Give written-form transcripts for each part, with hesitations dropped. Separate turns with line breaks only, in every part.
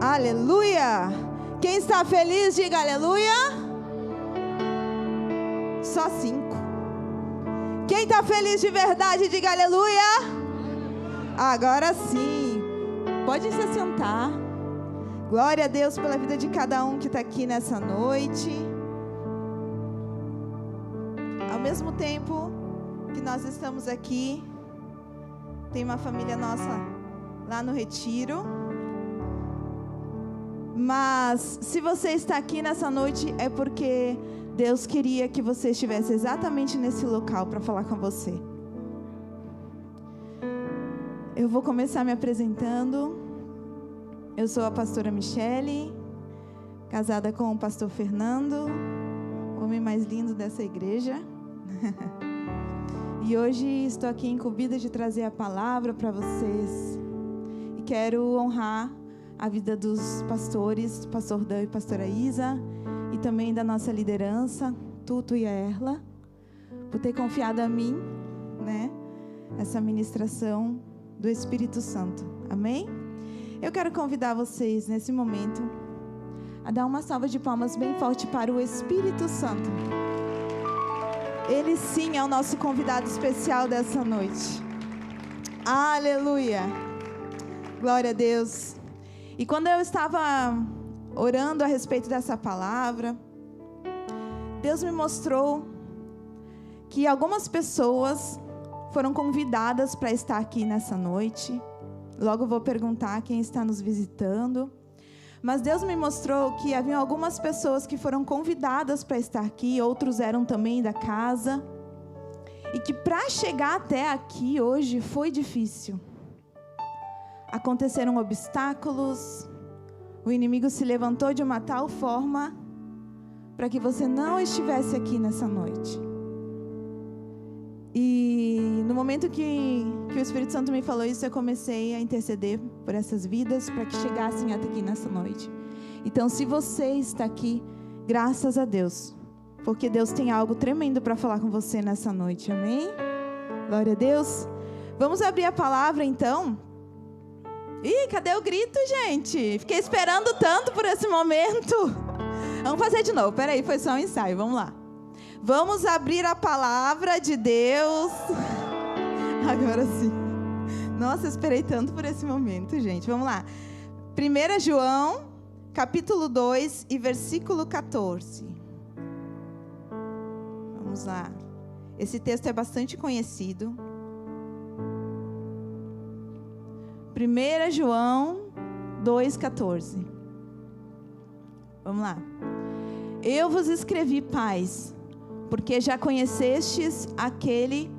Aleluia! Quem está feliz, diga aleluia. Só 5. Quem está feliz de verdade, diga aleluia. Agora sim. Pode se assentar. Glória a Deus pela vida de cada um que está aqui nessa noite. Ao mesmo tempo que nós estamos aqui, tem uma família nossa lá no retiro. Mas se você está aqui nessa noite é porque Deus queria que você estivesse exatamente nesse local para falar com você. Eu vou começar me apresentando. Eu sou a pastora Michele, casada com o pastor Fernando, o homem mais lindo dessa igreja. E hoje estou aqui incumbida de trazer a palavra para vocês. E quero honrar a vida dos pastores, pastor Dan e pastora Isa, e também da nossa liderança, Tuto e a Erla, por ter confiado a mim, né, essa ministração do Espírito Santo. Amém? Eu quero convidar vocês, nesse momento, a dar uma salva de palmas bem forte para o Espírito Santo. Ele sim é o nosso convidado especial dessa noite. Aleluia! Glória a Deus! E quando eu estava orando a respeito dessa palavra, Deus me mostrou que algumas pessoas foram convidadas para estar aqui nessa noite. Logo vou perguntar quem está nos visitando. Mas Deus me mostrou que havia algumas pessoas que foram convidadas para estar aqui, outros eram também da casa. E que para chegar até aqui hoje foi difícil. Aconteceram obstáculos, o inimigo se levantou de uma tal forma para que você não estivesse aqui nessa noite. E no momento que o Espírito Santo me falou isso, eu comecei a interceder por essas vidas para que chegassem até aqui nessa noite. Então, se você está aqui, graças a Deus, porque Deus tem algo tremendo para falar com você nessa noite, amém? Glória a Deus. Vamos abrir a palavra então. Ih, cadê o grito, gente? Fiquei esperando tanto por esse momento. Vamos fazer de novo. Peraí, foi só um ensaio. Vamos lá. Vamos abrir a palavra de Deus. Agora sim. Nossa, esperei tanto por esse momento, gente. Vamos lá. 1 João, capítulo 2 e versículo 14. Vamos lá. Esse texto é bastante conhecido. 1 João 2,14. Vamos lá. Eu vos escrevi, pais, porque já conhecestes aquele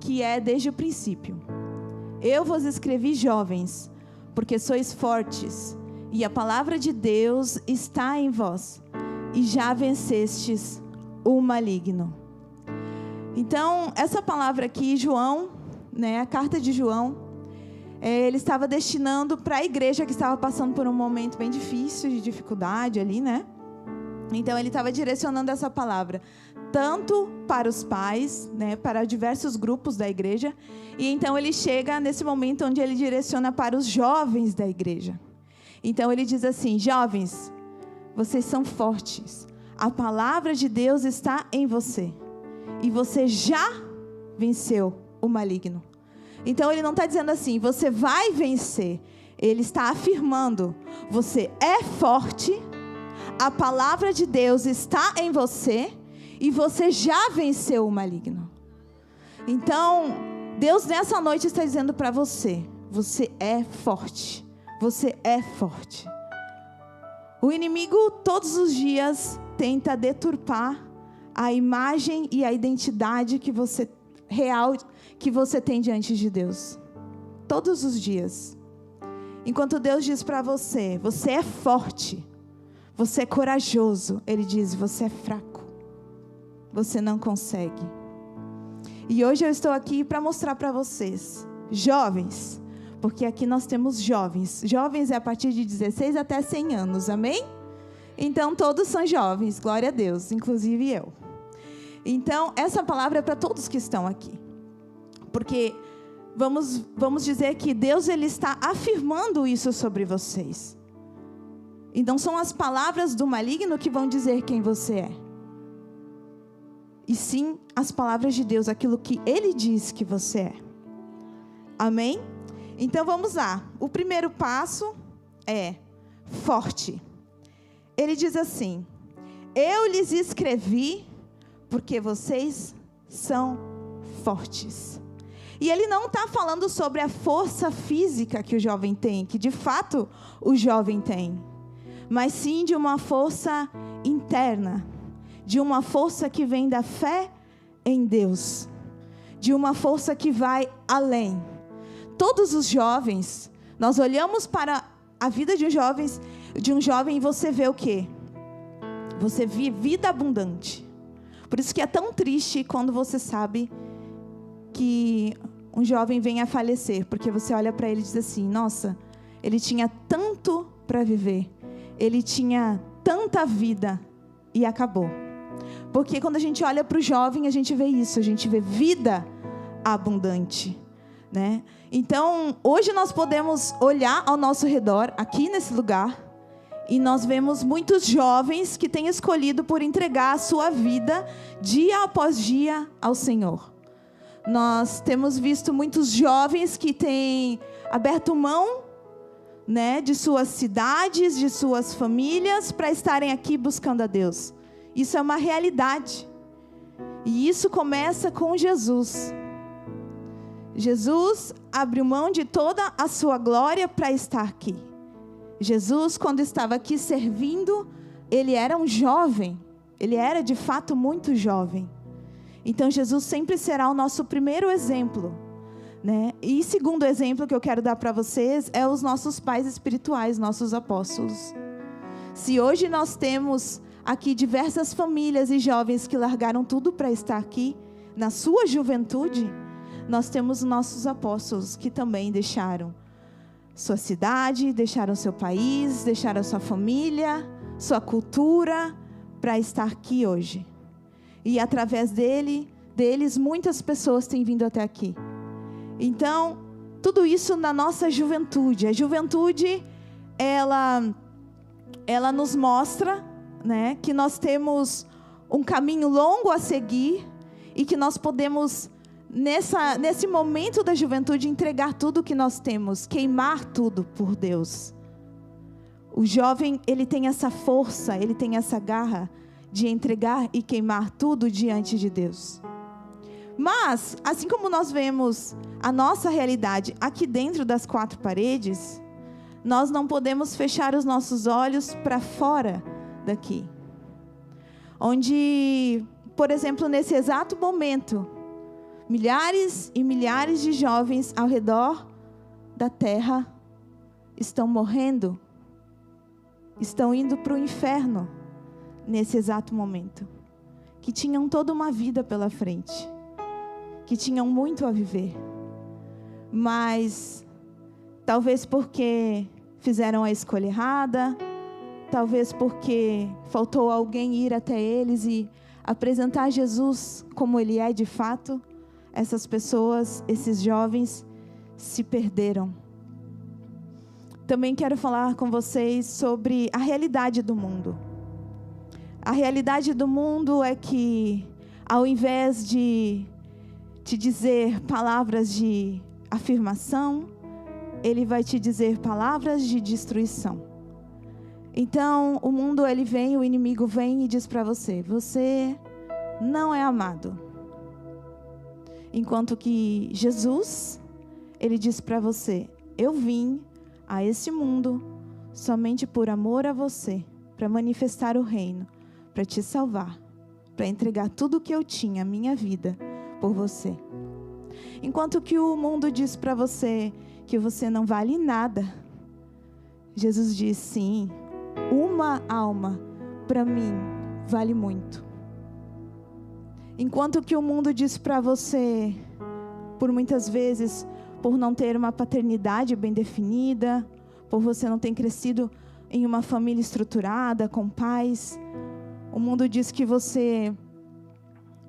que é desde o princípio. Eu vos escrevi, jovens, porque sois fortes, e a palavra de Deus está em vós, e já vencestes o maligno. Então, essa palavra aqui, João, né, a carta de João, ele estava destinando para a igreja que estava passando por um momento bem difícil, de dificuldade ali, né? Então, ele estava direcionando essa palavra tanto para os pais, né, para diversos grupos da igreja, e então ele chega nesse momento onde ele direciona para os jovens da igreja. Então, ele diz assim: jovens, vocês são fortes, a palavra de Deus está em você, e você já venceu o maligno. Então, ele não está dizendo assim, você vai vencer. Ele está afirmando, você é forte, a palavra de Deus está em você e você já venceu o maligno. Então, Deus nessa noite está dizendo para você, você é forte, você é forte. O inimigo todos os dias tenta deturpar a imagem e a identidade que você real que você tem diante de Deus. Todos os dias. Enquanto Deus diz para você, você é forte, você é corajoso, Ele diz, você é fraco, você não consegue. E hoje eu estou aqui para mostrar para vocês, jovens, porque aqui nós temos jovens. Jovens é a partir de 16 até 100 anos, amém? Então todos são jovens, glória a Deus, inclusive eu. Então essa palavra é para todos que estão aqui. Porque vamos dizer que Deus ele está afirmando isso sobre vocês. E não são as palavras do maligno que vão dizer quem você é. E sim as palavras de Deus, aquilo que Ele diz que você é. Amém? Então vamos lá. O primeiro passo é forte. Ele diz assim: eu lhes escrevi porque vocês são fortes. E ele não está falando sobre a força física que o jovem tem, que de fato o jovem tem, mas sim de uma força interna, de uma força que vem da fé em Deus, de uma força que vai além. Todos os jovens, nós olhamos para a vida de um jovem e você vê o quê? Você vê vida abundante. Por isso que é tão triste quando você sabe que um jovem vem a falecer, porque você olha para ele e diz assim: nossa, ele tinha tanto para viver, ele tinha tanta vida e acabou. Porque quando a gente olha para o jovem, a gente vê isso, a gente vê vida abundante, né? Então, hoje nós podemos olhar ao nosso redor, aqui nesse lugar, e nós vemos muitos jovens que têm escolhido por entregar a sua vida, dia após dia, ao Senhor. Nós temos visto muitos jovens que têm aberto mão, né, de suas cidades, de suas famílias, para estarem aqui buscando a Deus. Isso é uma realidade. E isso começa com Jesus. Jesus abriu mão de toda a sua glória para estar aqui. Jesus, quando estava aqui servindo, ele era um jovem. Ele era de fato muito jovem. Então Jesus sempre será o nosso primeiro exemplo, né? E segundo exemplo que eu quero dar para vocês é os nossos pais espirituais, nossos apóstolos. Se hoje nós temos aqui diversas famílias e jovens que largaram tudo para estar aqui, na sua juventude, nós temos nossos apóstolos que também deixaram sua cidade, deixaram seu país, deixaram sua família, sua cultura, para estar aqui hoje. E através deles, muitas pessoas têm vindo até aqui. Então, tudo isso na nossa juventude. A juventude, ela nos mostra, né, que nós temos um caminho longo a seguir e que nós podemos, nesse momento da juventude, entregar tudo o que nós temos, queimar tudo por Deus. O jovem, ele tem essa força, ele tem essa garra de entregar e queimar tudo diante de Deus. Mas, assim como nós vemos a nossa realidade aqui dentro das quatro paredes, nós não podemos fechar os nossos olhos para fora daqui. Onde, por exemplo, nesse exato momento, milhares e milhares de jovens ao redor da terra estão morrendo, estão indo para o inferno. Nesse exato momento, que tinham toda uma vida pela frente, que tinham muito a viver, mas talvez porque fizeram a escolha errada, talvez porque faltou alguém ir até eles e apresentar Jesus como Ele é de fato, essas pessoas, esses jovens, se perderam. Também quero falar com vocês sobre a realidade do mundo. A realidade do mundo é que, ao invés de te dizer palavras de afirmação, ele vai te dizer palavras de destruição. Então, o mundo, ele vem, o inimigo vem e diz para você: você não é amado. Enquanto que Jesus, ele diz para você: eu vim a esse mundo somente por amor a você, para manifestar o reino, para te salvar, para entregar tudo o que eu tinha, a minha vida, por você. Enquanto que o mundo diz para você que você não vale nada, Jesus diz: sim, uma alma para mim vale muito. Enquanto que o mundo diz para você, por muitas vezes, por não ter uma paternidade bem definida, por você não ter crescido em uma família estruturada, com pais, o mundo diz que você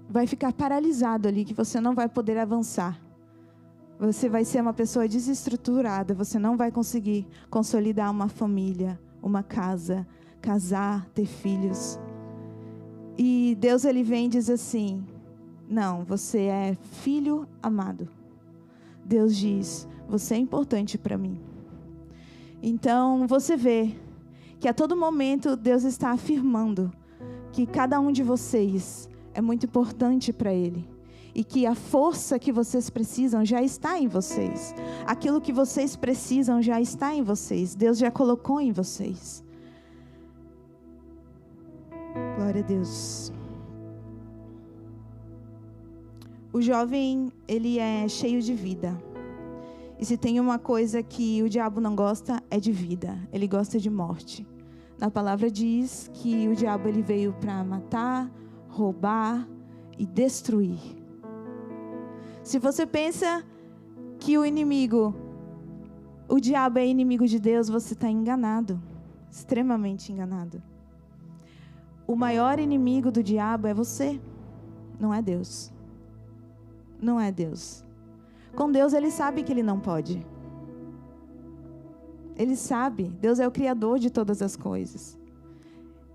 vai ficar paralisado ali, que você não vai poder avançar. Você vai ser uma pessoa desestruturada, você não vai conseguir consolidar uma família, uma casa, casar, ter filhos. E Deus, ele vem e diz assim: não, você é filho amado. Deus diz: você é importante para mim. Então, você vê que a todo momento Deus está afirmando que cada um de vocês é muito importante para Ele. E que a força que vocês precisam já está em vocês. Aquilo que vocês precisam já está em vocês. Deus já colocou em vocês. Glória a Deus. O jovem, ele é cheio de vida. E se tem uma coisa que o diabo não gosta, é de vida. Ele gosta de morte. Na palavra diz que o diabo, ele veio para matar, roubar e destruir. Se você pensa que o diabo é inimigo de Deus, você está enganado. Extremamente enganado. O maior inimigo do diabo é você, não é Deus. Não é Deus. Com Deus, ele sabe que ele não pode. Ele sabe. Deus é o Criador de todas as coisas.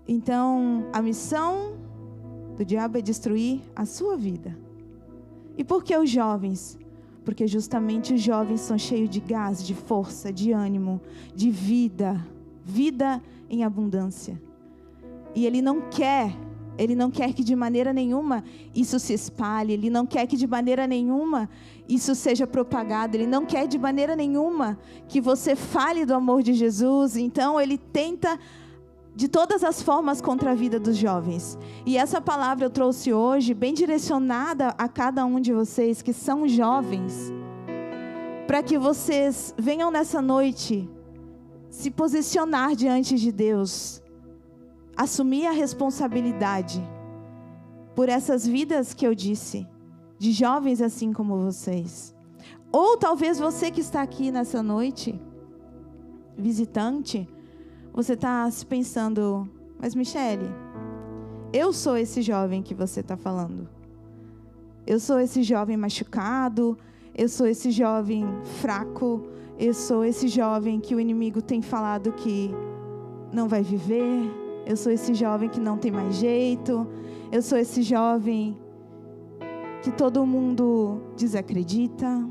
Então, a missão do diabo é destruir a sua vida. E por que os jovens? Porque justamente os jovens são cheios de gás, de força, de ânimo, de vida. Vida em abundância. E ele não quer que de maneira nenhuma isso se espalhe. Ele não quer que de maneira nenhuma isso seja propagado. Ele não quer de maneira nenhuma que você fale do amor de Jesus. Então ele tenta de todas as formas contra a vida dos jovens. E essa palavra eu trouxe hoje bem direcionada a cada um de vocês que são jovens, para que vocês venham nessa noite se posicionar diante de Deus, assumir a responsabilidade por essas vidas que eu disse, de jovens assim como vocês. Ou talvez você que está aqui nessa noite, visitante, você está se pensando: mas Michele, eu sou esse jovem que você está falando. Eu sou esse jovem machucado, eu sou esse jovem fraco, eu sou esse jovem que o inimigo tem falado que não vai viver. Eu sou esse jovem que não tem mais jeito. Eu sou esse jovem que todo mundo desacredita.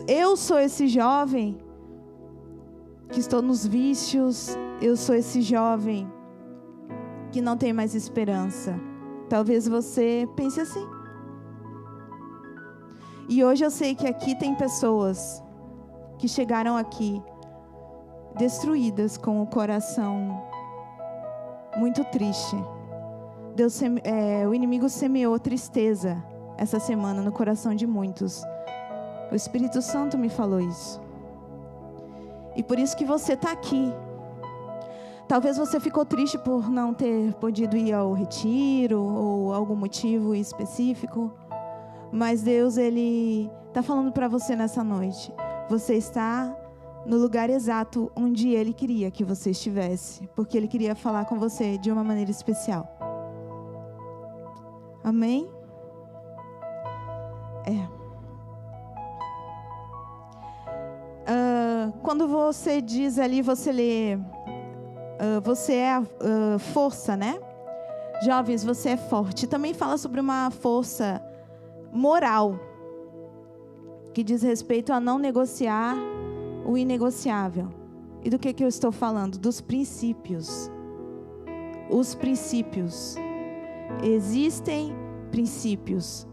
Eu sou esse jovem que estou nos vícios. Eu sou esse jovem que não tem mais esperança. Talvez você pense assim. E hoje eu sei que aqui tem pessoas que chegaram aqui destruídas, com o coração muito triste. O inimigo semeou tristeza essa semana no coração de muitos. O Espírito Santo me falou isso. E por isso que você está aqui. Talvez você ficou triste por não ter podido ir ao retiro ou algum motivo específico. Mas Deus, Ele está falando para você nessa noite. Você está no lugar exato onde Ele queria que você estivesse, porque Ele queria falar com você de uma maneira especial. Amém? Quando você diz ali, você lê, você é a força, né? Jovens, você é forte. Também fala sobre uma força moral, que diz respeito a não negociar o inegociável. E do que eu estou falando? Dos princípios. Os princípios. Existem princípios.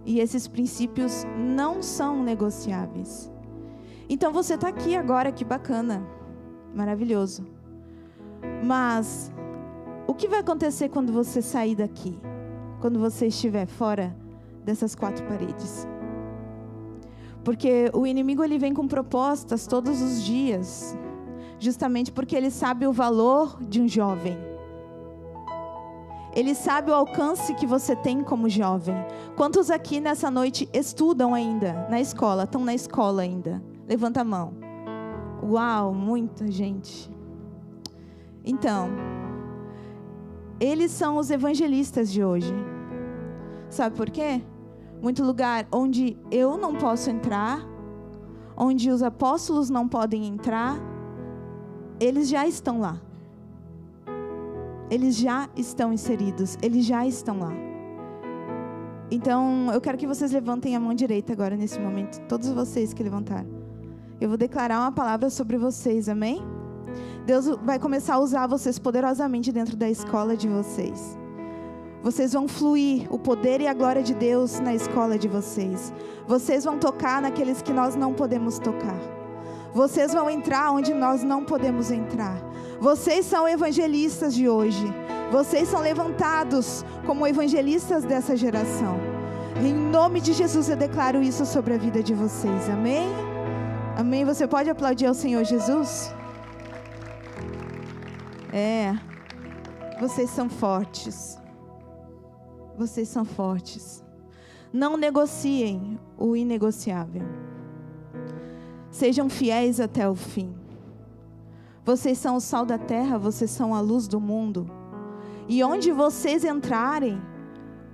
E esses princípios não são negociáveis. Então você está aqui agora, que bacana. Maravilhoso. Mas o que vai acontecer quando você sair daqui? Quando você estiver fora dessas quatro paredes? Porque o inimigo, ele vem com propostas todos os dias, justamente porque ele sabe o valor de um jovem. Ele sabe o alcance que você tem como jovem. Quantos aqui nessa noite estudam ainda na escola? Estão na escola ainda? Levanta a mão. Uau, muita gente. Então, eles são os evangelistas de hoje. Sabe por quê? Muito lugar onde eu não posso entrar, onde os apóstolos não podem entrar, eles já estão lá. Eles já estão inseridos, eles já estão lá. Então, eu quero que vocês levantem a mão direita agora, nesse momento. Todos vocês que levantaram. Eu vou declarar uma palavra sobre vocês, amém? Deus vai começar a usar vocês poderosamente dentro da escola de vocês. Vocês vão fluir o poder e a glória de Deus na escola de vocês. Vocês vão tocar naqueles que nós não podemos tocar. Vocês vão entrar onde nós não podemos entrar. Vocês são evangelistas de hoje. Vocês são levantados como evangelistas dessa geração. Em nome de Jesus eu declaro isso sobre a vida de vocês. Amém? Amém? Você pode aplaudir ao Senhor Jesus? Vocês são fortes. Vocês são fortes. Não negociem o inegociável. Sejam fiéis até o fim. Vocês são o sal da terra, vocês são a luz do mundo. E onde vocês entrarem,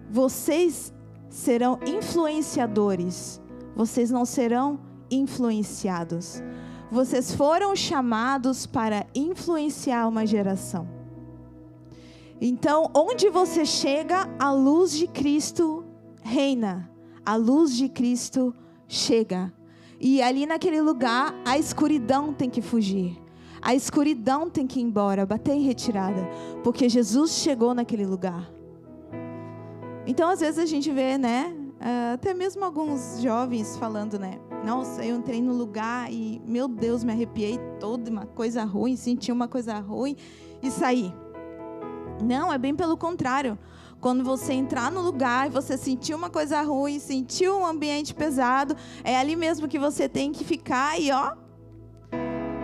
vocês serão influenciadores. Vocês não serão influenciados. Vocês foram chamados para influenciar uma geração. Então, onde você chega, a luz de Cristo reina. A luz de Cristo chega. E ali naquele lugar, a escuridão tem que fugir. A escuridão tem que ir embora, bater em retirada. Porque Jesus chegou naquele lugar. Então, às vezes a gente vê, né? Até mesmo alguns jovens falando, né? Nossa, eu entrei no lugar e, meu Deus, me arrepiei toda, uma coisa ruim, senti uma coisa ruim e saí. Não, é bem pelo contrário. Quando você entrar no lugar e você sentir uma coisa ruim, sentir um ambiente pesado, é ali mesmo que você tem que ficar e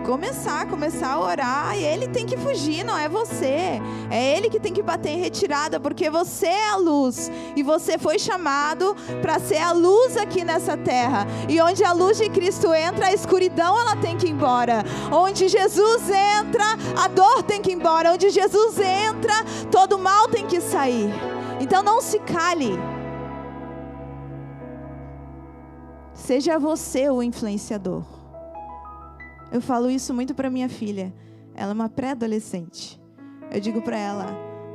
começar a orar. E ele tem que fugir, não é você. É ele que tem que bater em retirada, porque você é a luz. E você foi chamado para ser a luz aqui nessa terra. E onde a luz de Cristo entra, a escuridão ela tem que ir embora. Onde Jesus entra, a dor tem que ir embora. Onde Jesus entra, todo mal tem que sair. Então não se cale. Seja você o influenciador. Eu falo isso muito para minha filha. Ela é uma pré-adolescente. Eu digo para ela: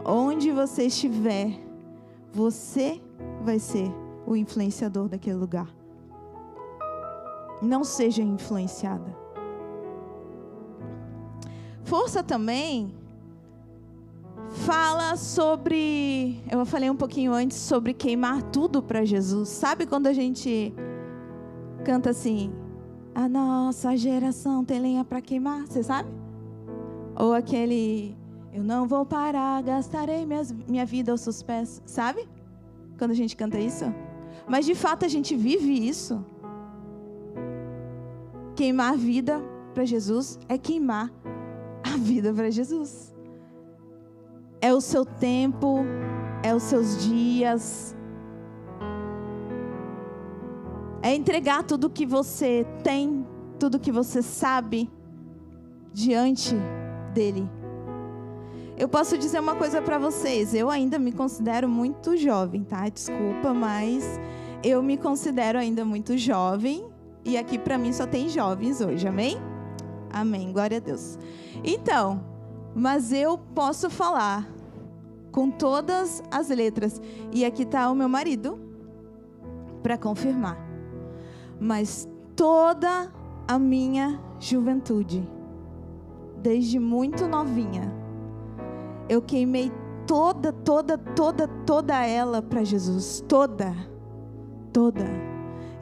onde você estiver, você vai ser o influenciador daquele lugar. Não seja influenciada. Força também fala sobre... Eu falei um pouquinho antes sobre queimar tudo para Jesus. Sabe quando a gente canta assim... A nossa geração tem lenha para queimar, você sabe? Ou aquele, eu não vou parar, gastarei minha vida aos seus pés, sabe? Quando a gente canta isso. Mas de fato a gente vive isso. Queimar a vida para Jesus é queimar a vida para Jesus. É o seu tempo, é os seus dias. É entregar tudo que você tem, tudo que você sabe, diante dele. Eu posso dizer uma coisa para vocês. Eu ainda me considero muito jovem, tá? Desculpa, mas eu me considero ainda muito jovem. E aqui para mim só tem jovens hoje, amém? Amém, glória a Deus. Então, mas eu posso falar com todas as letras. E aqui está o meu marido para confirmar. Mas toda a minha juventude, desde muito novinha, eu queimei toda ela para Jesus. Toda.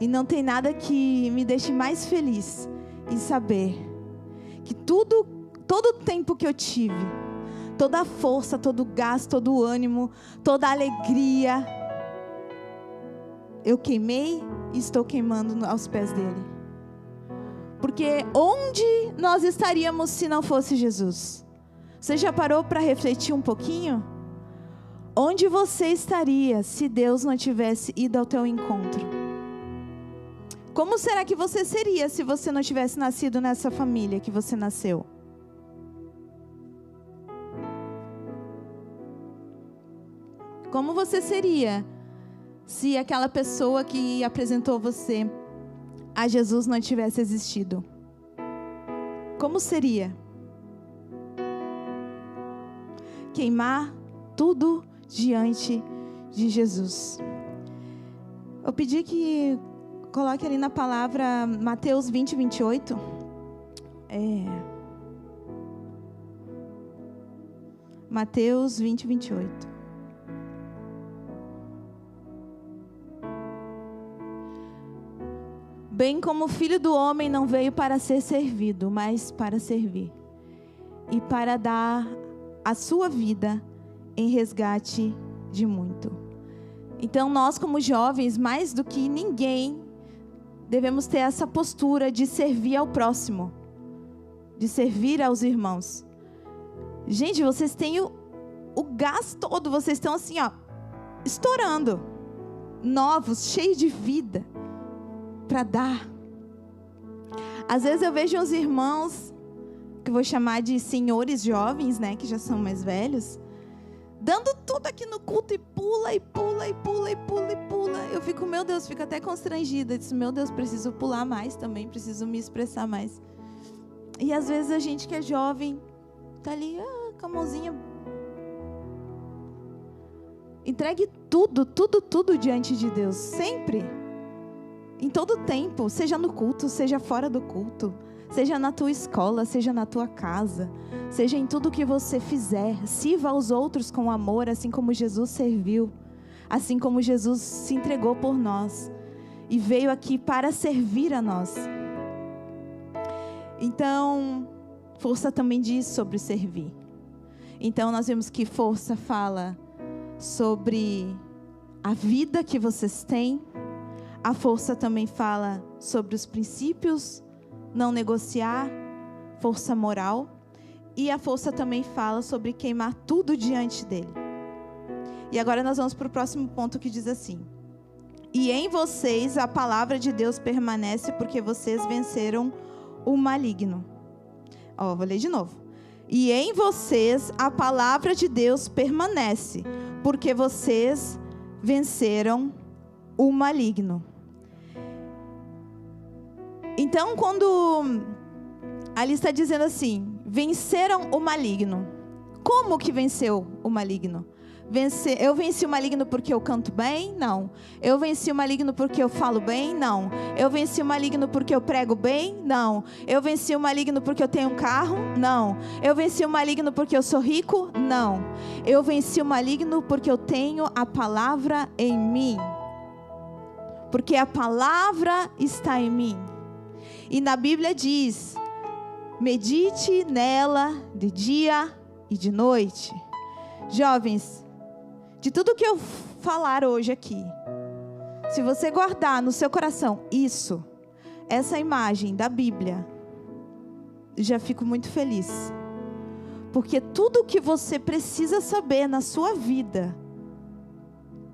E não tem nada que me deixe mais feliz em saber que todo o tempo que eu tive, toda a força, todo o gás, todo o ânimo, toda a alegria, eu queimei e estou queimando aos pés dele. Porque onde nós estaríamos se não fosse Jesus? Você já parou para refletir um pouquinho? Onde você estaria se Deus não tivesse ido ao teu encontro? Como será que você seria se você não tivesse nascido nessa família que você nasceu? Como você seria se aquela pessoa que apresentou você a Jesus não tivesse existido? Como seria? queimar tudo diante de Jesus. Eu pedi que coloque ali na palavra Mateus 20, 28. Mateus 20, 28. Bem como o Filho do Homem não veio para ser servido, mas para servir, e para dar a sua vida em resgate de muito. Então nós, como jovens, mais do que ninguém, devemos ter essa postura de servir ao próximo, de servir aos irmãos. Gente, vocês têm o gás todo, vocês estão assim, estourando, novos, cheios de vida, para dar. Às vezes eu vejo uns irmãos, que eu vou chamar de senhores jovens, né, que já são mais velhos, dando tudo aqui no culto e pula, e pula, e pula, e pula, e pula. Eu fico, meu Deus, fico até constrangida. Eu disse, meu Deus, preciso pular mais também, preciso me expressar mais. E às vezes a gente que é jovem, tá ali, com a mãozinha. Entregue tudo, tudo, tudo diante de Deus, sempre. Em todo tempo, seja no culto, seja fora do culto, seja na tua escola, seja na tua casa, seja em tudo que você fizer, sirva aos outros com amor, assim como Jesus serviu, assim como Jesus se entregou por nós e veio aqui para servir a nós. Então, força também diz sobre servir. Então, nós vemos que força fala sobre a vida que vocês têm. A força também fala sobre os princípios, não negociar, força moral. E a força também fala sobre queimar tudo diante dele. E agora nós vamos para o próximo ponto que diz assim: e em vocês a palavra de Deus permanece porque vocês venceram o maligno. Vou ler de novo. E em vocês a palavra de Deus permanece porque vocês venceram o maligno. Então, quando ali está dizendo assim, venceram o maligno. Como que venceu o maligno? Eu venci o maligno porque eu canto bem? Não. Eu venci o maligno porque eu falo bem? Não. Eu venci o maligno porque eu prego bem? Não. Eu venci o maligno porque eu tenho um carro? Não. Eu venci o maligno porque eu sou rico? Não. Eu venci o maligno porque eu tenho a palavra em mim. Porque a palavra está em mim. E na Bíblia diz, medite nela de dia e de noite. Jovens, de tudo que eu falar hoje aqui, se você guardar no seu coração essa imagem da Bíblia, já fico muito feliz. Porque tudo que você precisa saber na sua vida,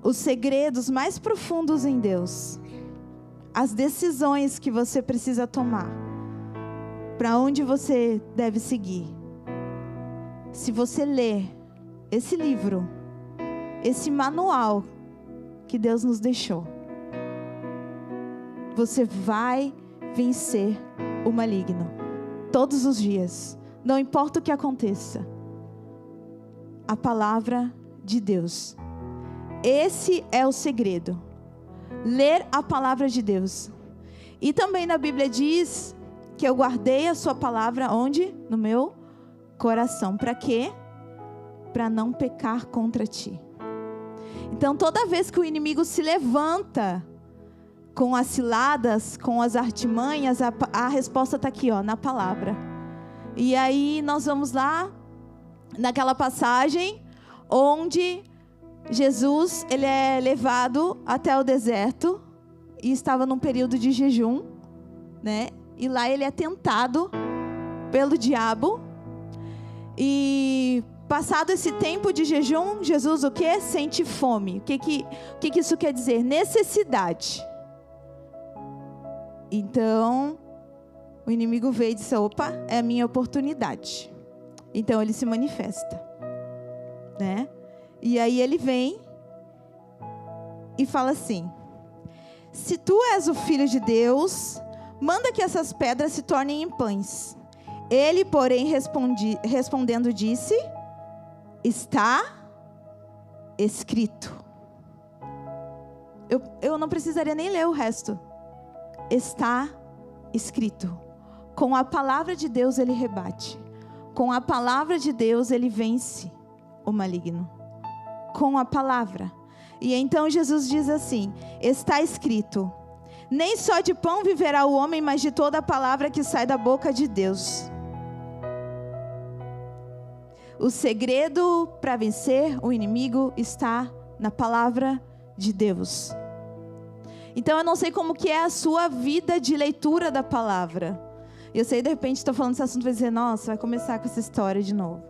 os segredos mais profundos em Deus, as decisões que você precisa tomar, para onde você deve seguir, se você ler esse livro, esse manual que Deus nos deixou, você vai vencer o maligno todos os dias, não importa o que aconteça. A palavra de Deus, esse é o segredo, ler a palavra de Deus. E também na Bíblia diz que eu guardei a sua palavra onde? No meu coração. Para quê? Para não pecar contra ti. Então toda vez que o inimigo se levanta com as ciladas, com as artimanhas, a resposta está aqui, na palavra. E aí nós vamos lá naquela passagem onde Jesus, ele é levado até o deserto e estava num período de jejum, né? E lá ele é tentado pelo diabo. E passado esse tempo de jejum, Jesus o quê? Sente fome. O que isso quer dizer? Necessidade. Então, o inimigo veio e disse, opa, é a minha oportunidade. Então ele se manifesta, né? E aí ele vem e fala assim, se tu és o Filho de Deus, manda que essas pedras se tornem em pães. Ele, porém, respondendo disse, está escrito. Eu não precisaria nem ler o resto. Está escrito. Com a palavra de Deus ele rebate. Com a palavra de Deus ele vence o maligno. Com a palavra. E então Jesus diz assim: está escrito: nem só de pão viverá o homem, mas de toda a palavra que sai da boca de Deus. O segredo para vencer o inimigo está na palavra de Deus. Então eu não sei como que é a sua vida de leitura da palavra. Eu sei, de repente estou falando esse assunto e vai dizer: nossa, vai começar com essa história de novo.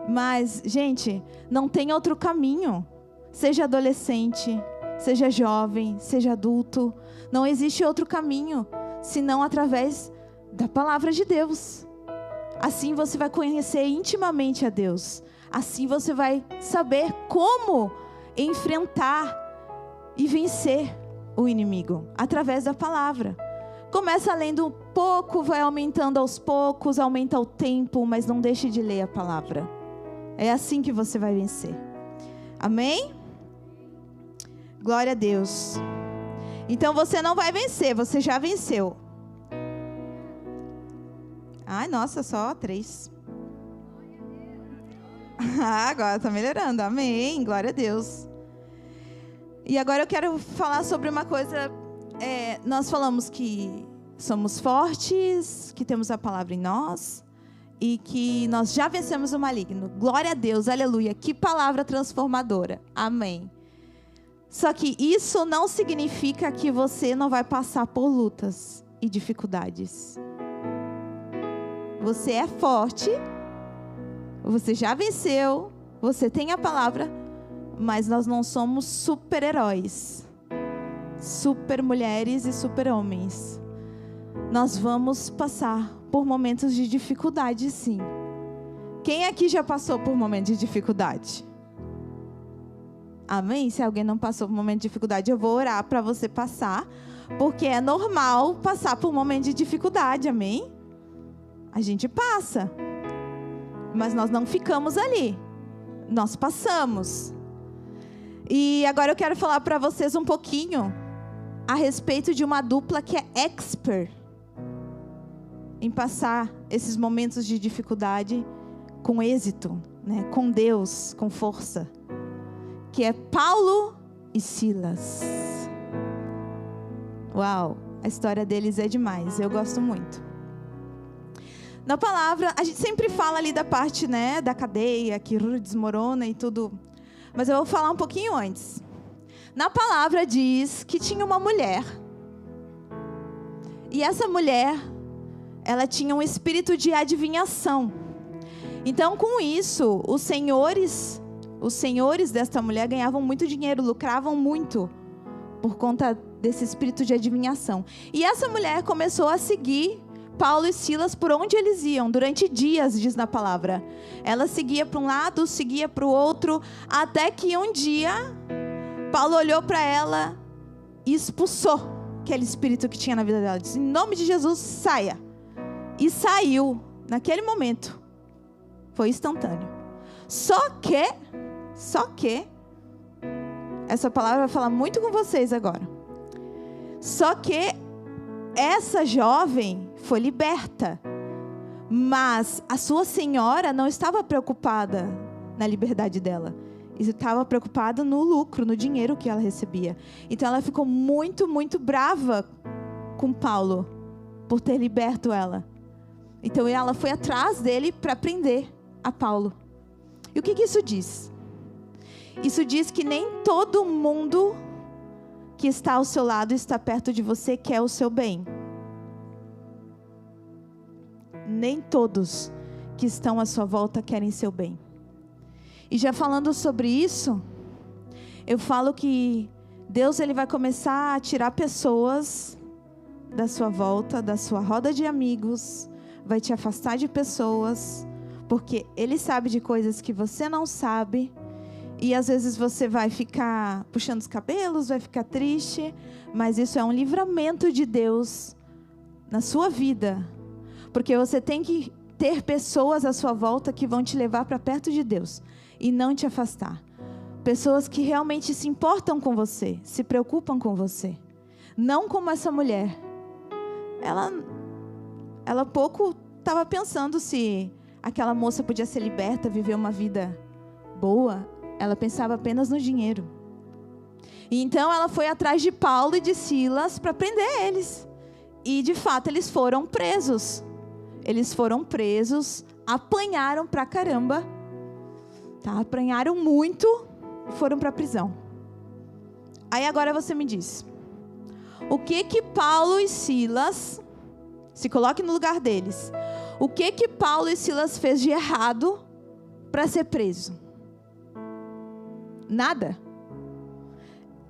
Mas, gente, não tem outro caminho. Seja adolescente, seja jovem, seja adulto, não existe outro caminho senão através da palavra de Deus. Assim você vai conhecer intimamente a Deus. Assim você vai saber como enfrentar e vencer o inimigo através da palavra. Começa lendo um pouco, vai aumentando aos poucos, aumenta o tempo, mas não deixe de ler a palavra. É assim que você vai vencer. Amém? Glória a Deus. Então você não vai vencer, você já venceu. Ai, nossa, só 3. Agora está melhorando. Amém. Glória a Deus. E agora eu quero falar sobre uma coisa. Nós falamos que somos fortes, que temos a palavra em nós e que nós já vencemos o maligno. Glória a Deus, aleluia. Que palavra transformadora. Amém. Só que isso não significa que você não vai passar por lutas e dificuldades. Você é forte, você já venceu, você tem a palavra, mas nós não somos super-heróis, super-mulheres e super-homens. Nós vamos passar por momentos de dificuldade, sim. Quem aqui já passou por momentos de dificuldade? Amém? Se alguém não passou por um momento de dificuldade, eu vou orar para você passar, porque é normal passar por um momento de dificuldade, amém? A gente passa, mas nós não ficamos ali, nós passamos. E agora eu quero falar para vocês um pouquinho a respeito de uma dupla que é expert em passar esses momentos de dificuldade com êxito, né? Com Deus, com força. Que é Paulo e Silas. Uau, a história deles é demais, eu gosto muito. Na palavra, a gente sempre fala ali da parte, né, da cadeia, que desmorona e tudo. Mas eu vou falar um pouquinho antes. Na palavra diz que tinha uma mulher. E essa mulher, ela tinha um espírito de adivinhação. Então, com isso, os senhores desta mulher ganhavam muito dinheiro, lucravam muito por conta desse espírito de adivinhação. E essa mulher começou a seguir Paulo e Silas por onde eles iam, durante dias, diz na palavra. Ela seguia para um lado, seguia para o outro, até que um dia, Paulo olhou para ela e expulsou aquele espírito que tinha na vida dela. Disse: em nome de Jesus, saia. E saiu, naquele momento. Foi instantâneo. Só que, essa palavra vai falar muito com vocês agora. Só que essa jovem foi liberta, mas a sua senhora não estava preocupada na liberdade dela. Estava preocupada no lucro, no dinheiro que ela recebia. Então ela ficou muito, muito brava com Paulo por ter liberto ela. Então ela foi atrás dele para prender a Paulo. E o que isso diz? Isso diz que nem todo mundo que está ao seu lado, está perto de você, quer o seu bem. Nem todos que estão à sua volta querem seu bem. E já falando sobre isso, eu falo que Deus ele vai começar a tirar pessoas da sua volta, da sua roda de amigos, vai te afastar de pessoas, porque Ele sabe de coisas que você não sabe. E às vezes você vai ficar puxando os cabelos, vai ficar triste, mas isso é um livramento de Deus na sua vida. Porque você tem que ter pessoas à sua volta que vão te levar para perto de Deus e não te afastar. Pessoas que realmente se importam com você, se preocupam com você. Não como essa mulher. Ela pouco estava pensando se aquela moça podia ser liberta, viver uma vida boa. Ela pensava apenas no dinheiro. E então ela foi atrás de Paulo e de Silas para prender eles. E de fato eles foram presos. Eles foram presos, apanharam pra caramba. Tá? Apanharam muito e foram para a prisão. Aí agora você me diz, o que Paulo e Silas, se coloque no lugar deles, o que Paulo e Silas fez de errado para ser preso? Nada.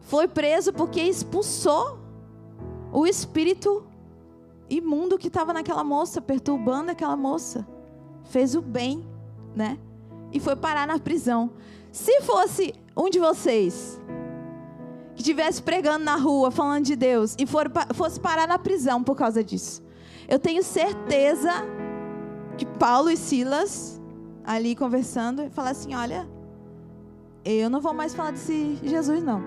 Foi preso porque expulsou o espírito imundo que estava naquela moça, perturbando aquela moça. Fez o bem, né? E foi parar na prisão. Se fosse um de vocês que estivesse pregando na rua, falando de Deus, e fosse parar na prisão por causa disso, eu tenho certeza que Paulo e Silas, ali conversando, falaram assim, olha, eu não vou mais falar desse Jesus, não.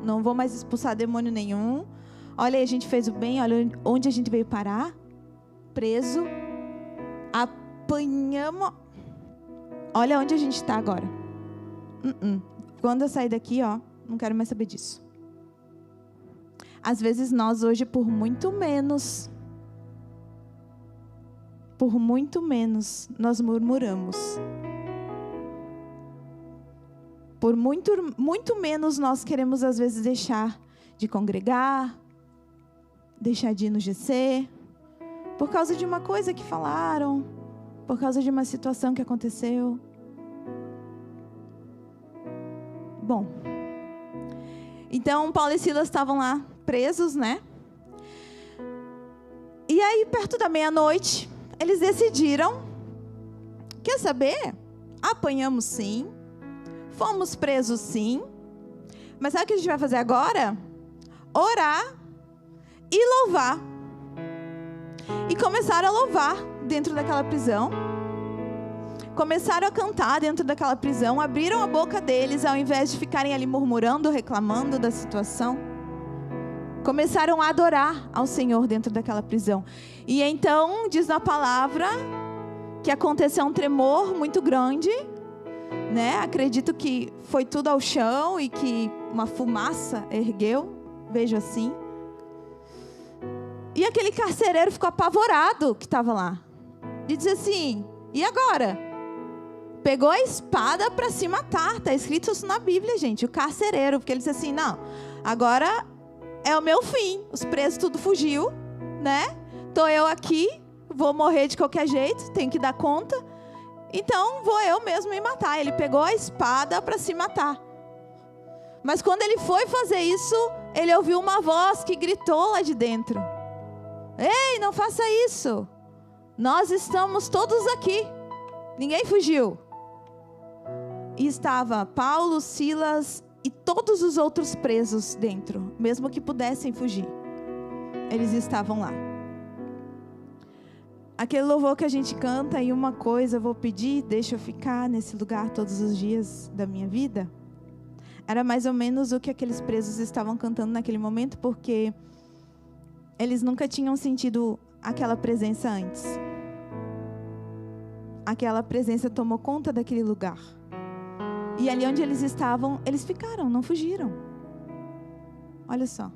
Não vou mais expulsar demônio nenhum. Olha aí, a gente fez o bem, olha onde a gente veio parar. Preso. Apanhamos. Olha onde a gente está agora. Quando eu sair daqui, não quero mais saber disso. Às vezes nós hoje, por muito menos, nós murmuramos. Por muito menos nós queremos às vezes deixar de congregar, deixar de ir no GC, por causa de uma coisa que falaram, por causa de uma situação que aconteceu. Bom, então Paulo e Silas estavam lá presos, né? E aí, perto da meia-noite, eles decidiram, quer saber? Apanhamos sim, fomos presos sim, mas sabe o que a gente vai fazer agora? Orar e louvar. E começaram a louvar dentro daquela prisão. Começaram a cantar dentro daquela prisão. Abriram a boca deles, ao invés de ficarem ali murmurando, reclamando da situação. Começaram a adorar ao Senhor dentro daquela prisão. E então, diz na palavra, que aconteceu um tremor muito grande, né? Acredito que foi tudo ao chão e que uma fumaça ergueu, vejo assim. E aquele carcereiro ficou apavorado que estava lá. E disse assim, e agora? Pegou a espada para se matar. Está escrito isso na Bíblia, gente. O carcereiro, porque ele disse assim, não, agora é o meu fim. Os presos tudo fugiu, né? Estou eu aqui, vou morrer de qualquer jeito, tenho que dar conta. Então vou eu mesmo me matar. Ele pegou a espada para se matar. Mas quando ele foi fazer isso, ele ouviu uma voz que gritou lá de dentro. Ei, não faça isso. Nós estamos todos aqui. Ninguém fugiu. E estava Paulo, Silas e todos os outros presos dentro, mesmo que pudessem fugir. Eles estavam lá. Aquele louvor que a gente canta, e uma coisa eu vou pedir, deixa eu ficar nesse lugar todos os dias da minha vida, era mais ou menos o que aqueles presos estavam cantando naquele momento, porque eles nunca tinham sentido aquela presença antes. Aquela presença tomou conta daquele lugar. E ali onde eles estavam, eles ficaram, não fugiram. Olha só.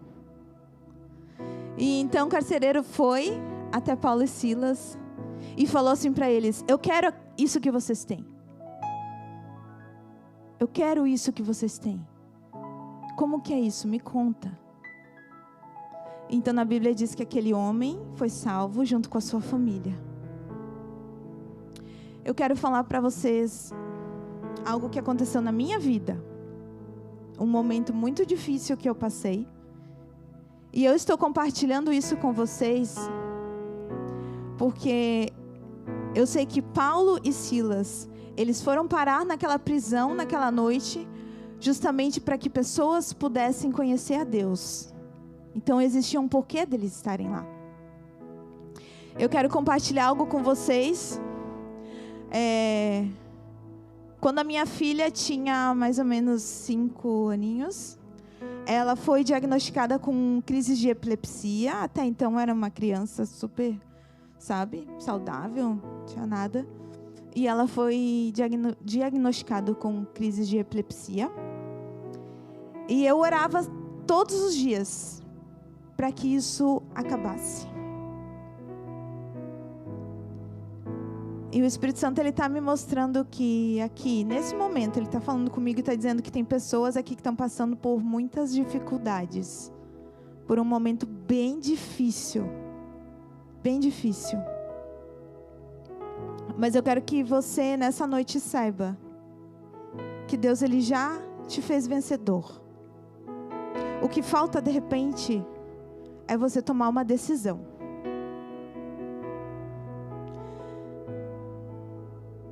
E então o carcereiro foi até Paulo e Silas e falou assim para eles, eu quero isso que vocês têm. Eu quero isso que vocês têm. Como que é isso? Me conta. Então na Bíblia diz que aquele homem foi salvo junto com a sua família. Eu quero falar para vocês algo que aconteceu na minha vida. Um momento muito difícil que eu passei. E eu estou compartilhando isso com vocês porque eu sei que Paulo e Silas, eles foram parar naquela prisão, naquela noite, justamente para que pessoas pudessem conhecer a Deus. Então existia um porquê deles estarem lá. Eu quero compartilhar algo com vocês Quando a minha filha tinha mais ou menos 5 aninhos, ela foi diagnosticada com crises de epilepsia. Até então era uma criança super, saudável, não tinha nada. E ela foi diagnosticada com crises de epilepsia. E eu orava todos os dias para que isso acabasse. E o Espírito Santo, ele está me mostrando que aqui, nesse momento, ele está falando comigo e está dizendo que tem pessoas aqui que estão passando por muitas dificuldades. Por um momento bem difícil. Bem difícil. Mas eu quero que você, nessa noite, saiba que Deus, ele já te fez vencedor. O que falta, de repente, é você tomar uma decisão.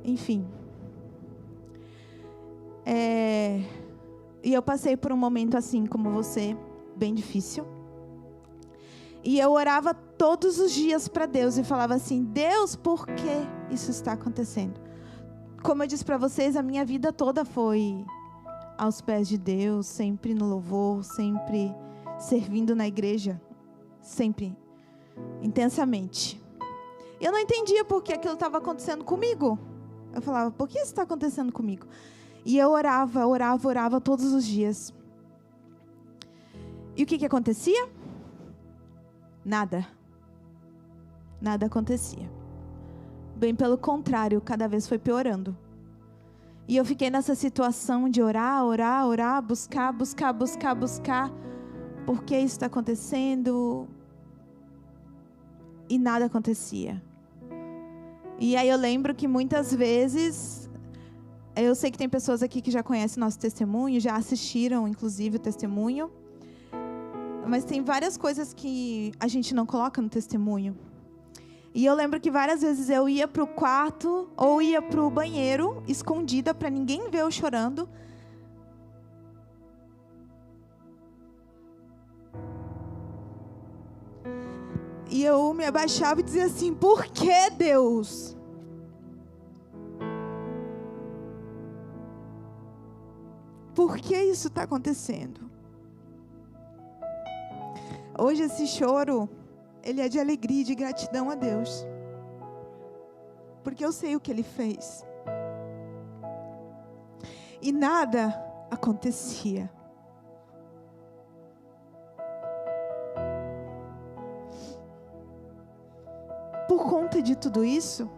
Enfim. E eu passei por um momento assim como você, bem difícil. E eu orava todos os dias para Deus e falava assim: Deus, por que isso está acontecendo? Como eu disse para vocês, a minha vida toda foi aos pés de Deus, sempre no louvor, sempre servindo na igreja, sempre, intensamente. Eu não entendia por que aquilo estava acontecendo comigo. Eu falava: por que isso está acontecendo comigo? E eu orava todos os dias. E o que acontecia? Nada. Nada acontecia. Bem pelo contrário, cada vez foi piorando. E eu fiquei nessa situação de orar, buscar. Por que isso está acontecendo? E nada acontecia. E aí eu lembro que muitas vezes, eu sei que tem pessoas aqui que já conhecem nosso testemunho, já assistiram inclusive o testemunho. Mas tem várias coisas que a gente não coloca no testemunho. E eu lembro que várias vezes eu ia para o quarto ou ia para o banheiro, escondida, para ninguém ver eu chorando. E eu me abaixava e dizia assim: por que, Deus? Por que isso está acontecendo? Hoje esse choro, ele é de alegria e de gratidão a Deus. Porque eu sei o que Ele fez. E nada acontecia. Por conta de tudo isso,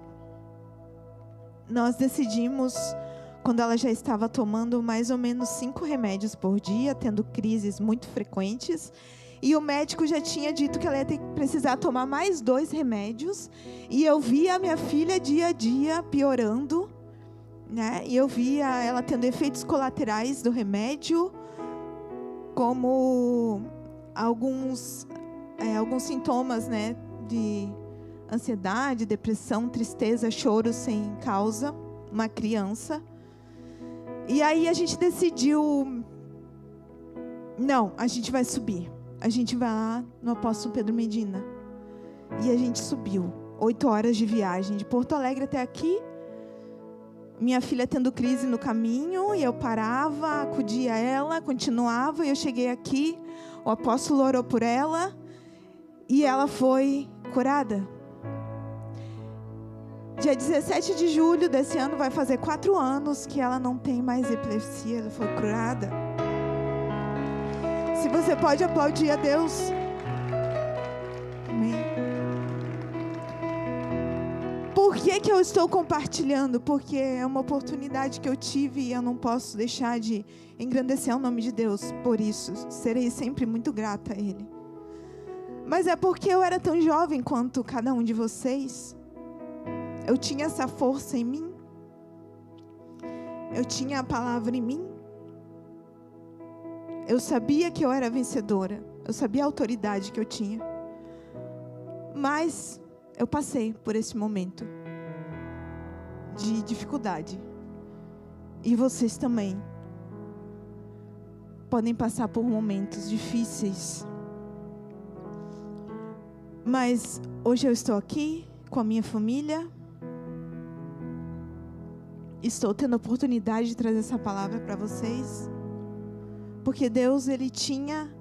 nós decidimos, quando ela já estava tomando mais ou menos 5 remédios por dia, tendo crises muito frequentes, e o médico já tinha dito que ela ia precisar tomar mais 2 remédios, e eu via a minha filha dia a dia piorando, né? E eu via ela tendo efeitos colaterais do remédio, como alguns sintomas, né, de ansiedade, depressão, tristeza, choro sem causa, uma criança. E aí a gente decidiu, não, a gente vai subir. A gente vai lá no Apóstolo Pedro Medina. E a gente subiu, 8 horas de viagem, de Porto Alegre até aqui. Minha filha tendo crise no caminho, e eu parava, acudia a ela, continuava, e eu cheguei aqui, o apóstolo orou por ela, e ela foi curada. Dia 17 de julho desse ano vai fazer 4 anos que ela não tem mais epilepsia, ela foi curada. Se você pode aplaudir a Deus. Amém. Por que eu estou compartilhando? Porque é uma oportunidade que eu tive e eu não posso deixar de engrandecer o nome de Deus por isso. Serei sempre muito grata a Ele. Mas é porque eu era tão jovem quanto cada um de vocês. Eu tinha essa força em mim. Eu tinha a palavra em mim. Eu sabia que eu era vencedora. Eu sabia a autoridade que eu tinha. Mas eu passei por esse momento de dificuldade. E vocês também podem passar por momentos difíceis. Mas hoje eu estou aqui com a minha família. estou tendo a oportunidade de trazer essa palavra para vocês, porque Deus, Ele tinha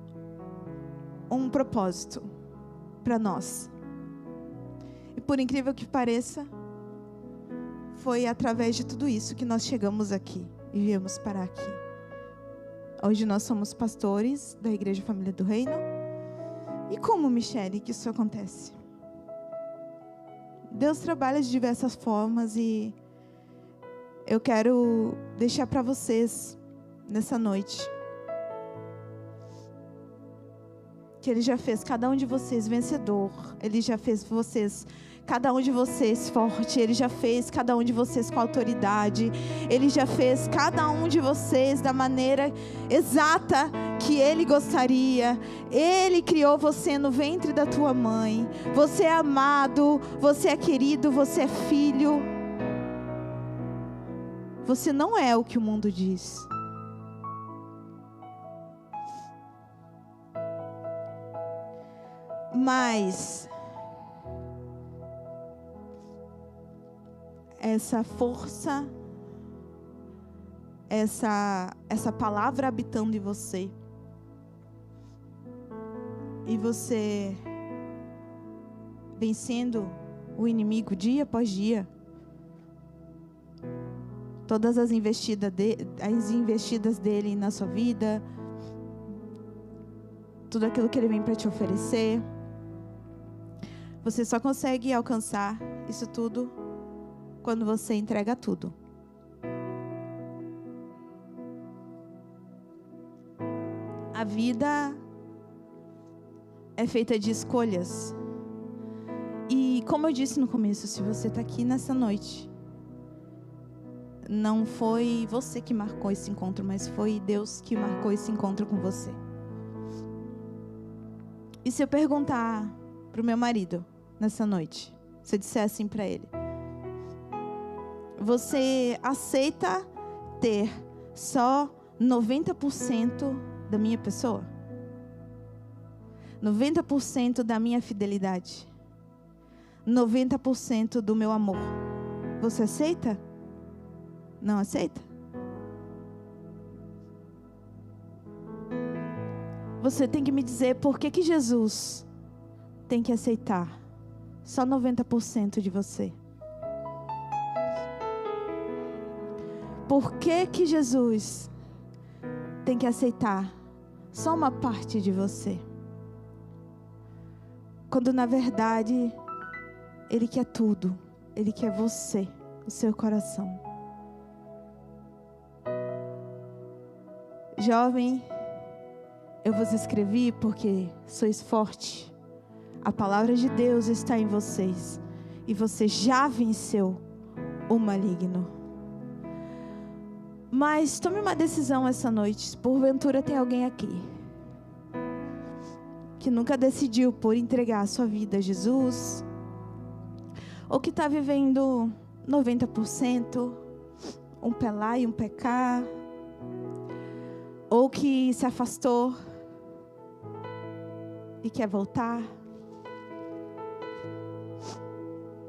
um propósito para nós. E por incrível que pareça, foi através de tudo isso que nós chegamos aqui e viemos parar aqui. Hoje nós somos pastores da Igreja Família do Reino. E como, Michele, que isso acontece? Deus trabalha de diversas formas e eu quero deixar para vocês nessa noite que Ele já fez cada um de vocês vencedor. Ele já fez vocês, cada um de vocês forte. Ele já fez cada um de vocês com autoridade. Ele já fez cada um de vocês da maneira exata que Ele gostaria. Ele criou você no ventre da tua mãe. Você é amado, você é querido, você é filho. Você não é o que o mundo diz. Mas essa força, essa palavra habitando em você, e você vencendo o inimigo dia após dia, todas as investidas dele na sua vida, tudo aquilo que ele vem para te oferecer, você só consegue alcançar isso tudo quando você entrega tudo. A vida é feita de escolhas. E como eu disse no começo, se você está aqui nessa noite, não foi você que marcou esse encontro, mas foi Deus que marcou esse encontro com você. E se eu perguntar para o meu marido nessa noite, se eu disser assim para ele: você aceita ter só 90% da minha pessoa? 90% da minha fidelidade? 90% do meu amor? Você aceita? Não aceita? Você tem que me dizer por que Jesus tem que aceitar só 90% de você. Por que Jesus tem que aceitar só uma parte de você? Quando na verdade Ele quer tudo. Ele quer você, o seu coração. Jovem, eu vos escrevi porque sois forte. A palavra de Deus está em vocês. E você já venceu o maligno. Mas tome uma decisão essa noite. Porventura tem alguém aqui que nunca decidiu por entregar a sua vida a Jesus, ou que está vivendo 90%, um pé lá e um pé cá, ou que se afastou e quer voltar.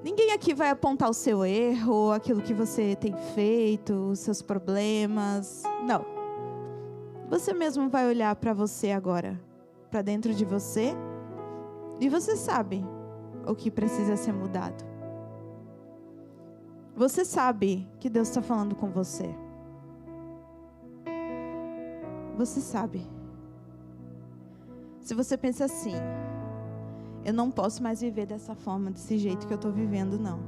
Ninguém aqui vai apontar o seu erro, aquilo que você tem feito, os seus problemas. Não. Você mesmo vai olhar para você agora, para dentro de você, e você sabe o que precisa ser mudado. Você sabe que Deus está falando com você. Você sabe. Se você pensa assim: eu não posso mais viver dessa forma, desse jeito que eu estou vivendo, não.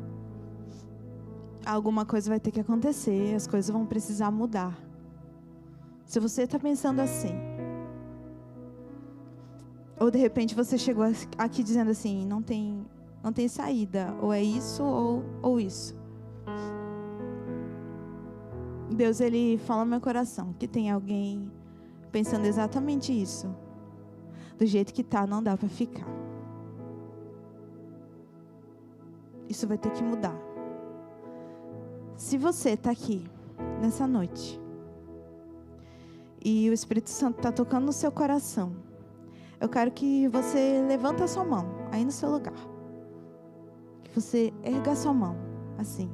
Alguma coisa vai ter que acontecer, as coisas vão precisar mudar. Se você está pensando assim, ou de repente você chegou aqui dizendo assim: não tem saída, ou é isso ou isso. Deus, Ele fala no meu coração que tem alguém pensando exatamente isso. Do jeito que está, não dá para ficar. Isso vai ter que mudar. Se você está aqui nessa noite e o Espírito Santo está tocando no seu coração, eu quero que você levante a sua mão aí no seu lugar. Que você erga a sua mão assim.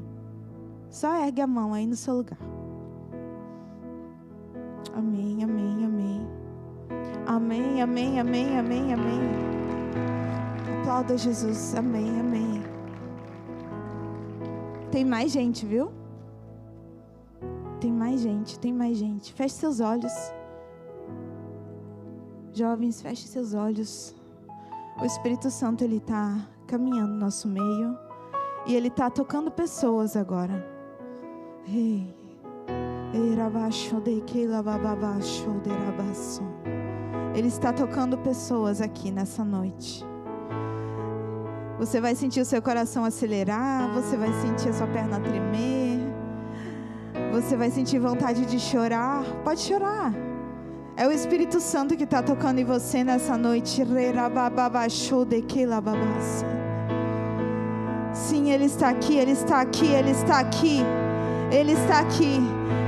Só ergue a mão aí no seu lugar. Amém, amém, amém. Amém, amém, amém, amém, amém. Aplauda Jesus. Amém, amém. Tem mais gente, viu? Tem mais gente, tem mais gente. Feche seus olhos. Jovens, feche seus olhos. O Espírito Santo, Ele está caminhando no nosso meio. E Ele está tocando pessoas agora. Ele está tocando pessoas aqui nessa noite. Você vai sentir o seu coração acelerar. Você vai sentir a sua perna tremer. Você vai sentir vontade de chorar. Pode chorar. É o Espírito Santo que está tocando em você nessa noite. Sim, Ele está aqui, Ele está aqui, Ele está aqui. Ele está aqui.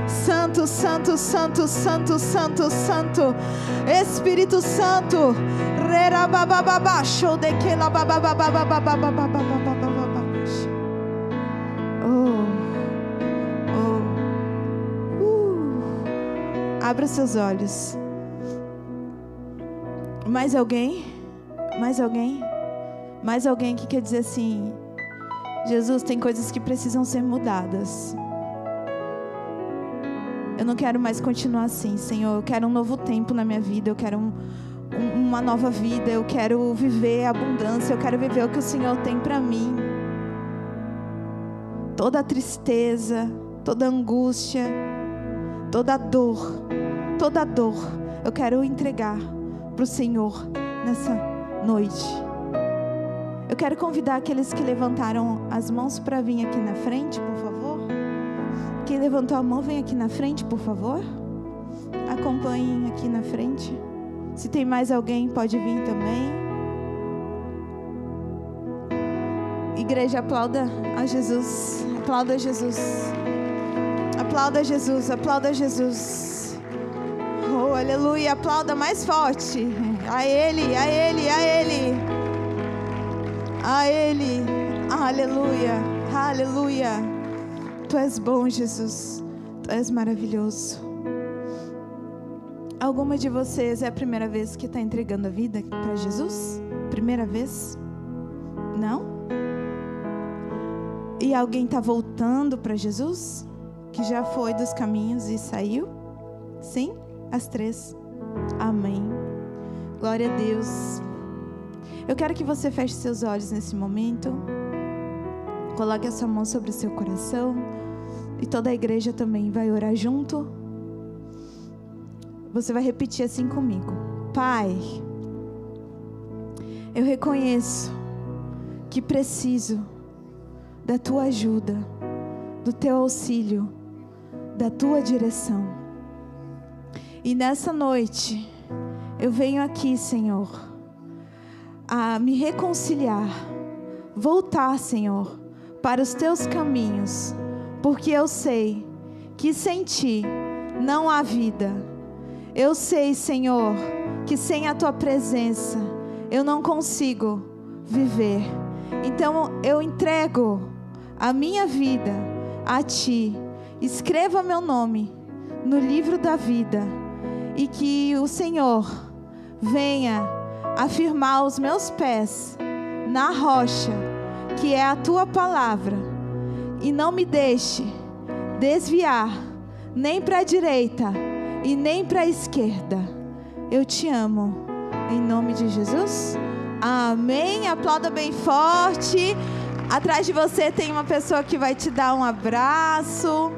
Santo, Santo, Santo, Santo, Santo, Santo. Espírito Santo. Abra seus olhos. Mais alguém? Mais alguém? Mais alguém que quer dizer assim: Jesus, tem coisas que precisam ser mudadas. Eu não quero mais continuar assim, Senhor. Eu quero um novo tempo na minha vida. Eu quero uma nova vida. Eu quero viver a abundância. Eu quero viver o que o Senhor tem para mim. Toda a tristeza, toda a angústia, toda a dor, eu quero entregar para o Senhor nessa noite. Eu quero convidar aqueles que levantaram as mãos para vir aqui na frente, por favor. Quem levantou a mão, vem aqui na frente, por favor. Acompanhem aqui na frente. Se tem mais alguém, pode vir também. Igreja, aplauda a Jesus. Aplauda Jesus. Aplauda Jesus. Aplauda Jesus. Oh, aleluia. Aplauda mais forte. A Ele, a Ele, a Ele. A Ele. Aleluia. Aleluia. Tu és bom, Jesus. Tu és maravilhoso. Alguma de vocês é a primeira vez que está entregando a vida para Jesus? Primeira vez? Não? E alguém está voltando para Jesus? Que já foi dos caminhos e saiu? Sim? As três. Amém. Glória a Deus. Eu quero que você feche seus olhos nesse momento. Coloque a sua mão sobre o seu coração. E toda a igreja também vai orar junto. Você vai repetir assim comigo. Pai, eu reconheço que preciso da Tua ajuda, do Teu auxílio, da Tua direção. E nessa noite, eu venho aqui, Senhor, a me reconciliar, voltar, Senhor, para os Teus caminhos, porque eu sei que sem Ti não há vida. Eu sei, Senhor, que sem a Tua presença eu não consigo viver. Então eu entrego a minha vida a Ti. Escreva meu nome no livro da vida e que o Senhor venha afirmar os meus pés na rocha, que é a Tua palavra. E não me deixe desviar nem para a direita e nem para a esquerda. Eu Te amo. Em nome de Jesus. Amém. Aplauda bem forte. Atrás de você tem uma pessoa que vai te dar um abraço.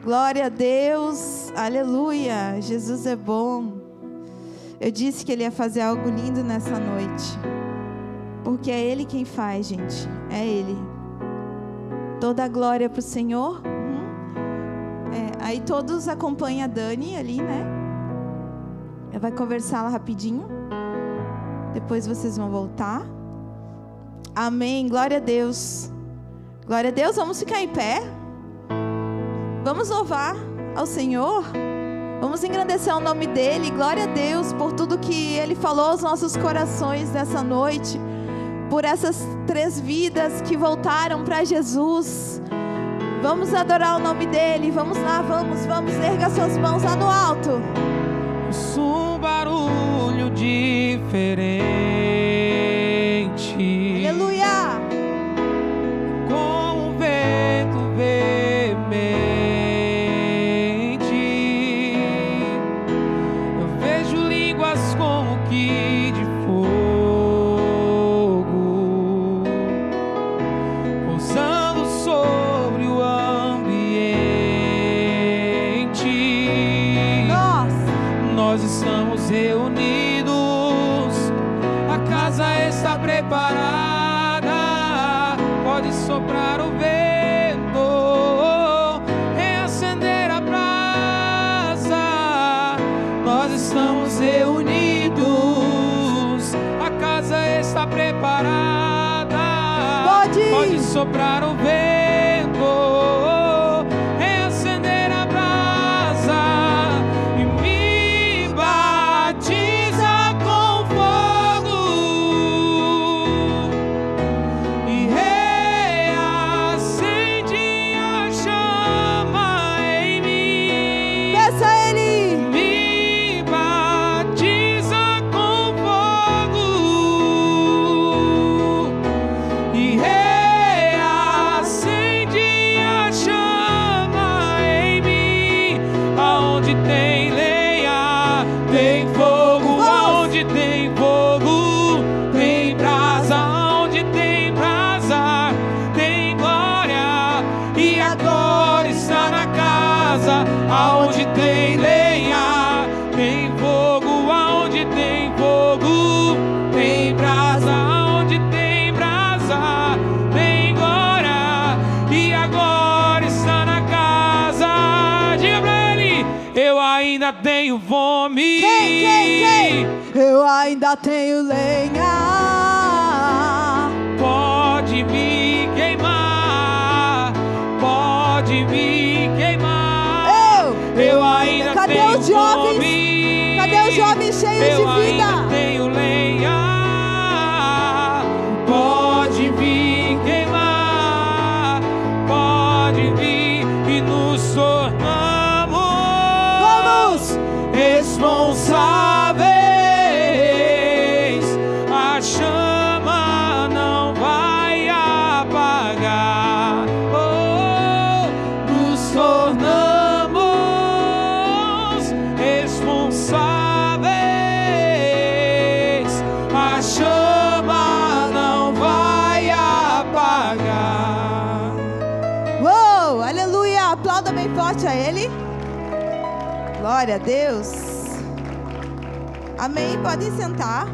Glória a Deus. Aleluia. Jesus é bom. Eu disse que Ele ia fazer algo lindo nessa noite. Porque é Ele quem faz, gente. É Ele. Toda a glória para o Senhor. Aí todos acompanham a Dani ali, né? Ela vai conversar lá rapidinho. Depois vocês vão voltar. Amém. Glória a Deus. Glória a Deus. Vamos ficar em pé. Vamos louvar ao Senhor. Vamos engrandecer o nome dEle. Glória a Deus por tudo que Ele falou aos nossos corações nessa noite. Por essas 3 vidas que voltaram para Jesus. Vamos adorar o nome dele. Vamos lá, vamos, erga suas mãos lá no alto.
Um barulho diferente.
Aleluia.
Com um vento veemente, eu vejo línguas como que de fogo, pousando sobre o ambiente. Nós estamos reunidos, a casa está preparada. Pode soprar o vento, reacender a brasa. Nós estamos reunidos, a casa está preparada. Pode soprar o vento, reacender a brasa e me batiza com fogo e reacende a chama em mim.
Peça a ele.
Me batiza com fogo e reacende a chama em mim. Aonde tem lenha, tem fogo. Aonde tem fogo, tem brasa. Aonde tem brasa, tem glória. E agora está na casa. Aonde tem lenha, tem fogo. Aonde tem fogo, tem brasa. Aonde tem brasa, tem glória. E agora está na casa. Diga pra ele: eu ainda tenho fome.
Quem? Eu ainda tenho lenha.
Pode me queimar, pode me queimar. Eu ainda
Cadê
tenho
os jovens?
fome.
Cadê os jovens cheios
Eu
de
ainda
vida?
tenho lenha. Pode me queimar, pode vir e nos tornamos responsáveis. A chama não vai apagar. Oh, nos tornamos responsáveis. A chama não vai apagar.
Uou, aleluia. Aplauda bem forte a ele. Glória a Deus. Amém. Podem sentar.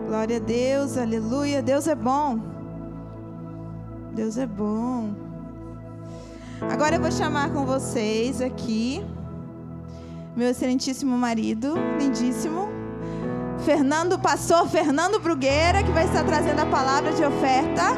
Glória a Deus, aleluia. Deus é bom. Deus é bom. Agora eu vou chamar com vocês aqui meu excelentíssimo marido, lindíssimo, pastor Fernando Brugueira, que vai estar trazendo a palavra de oferta.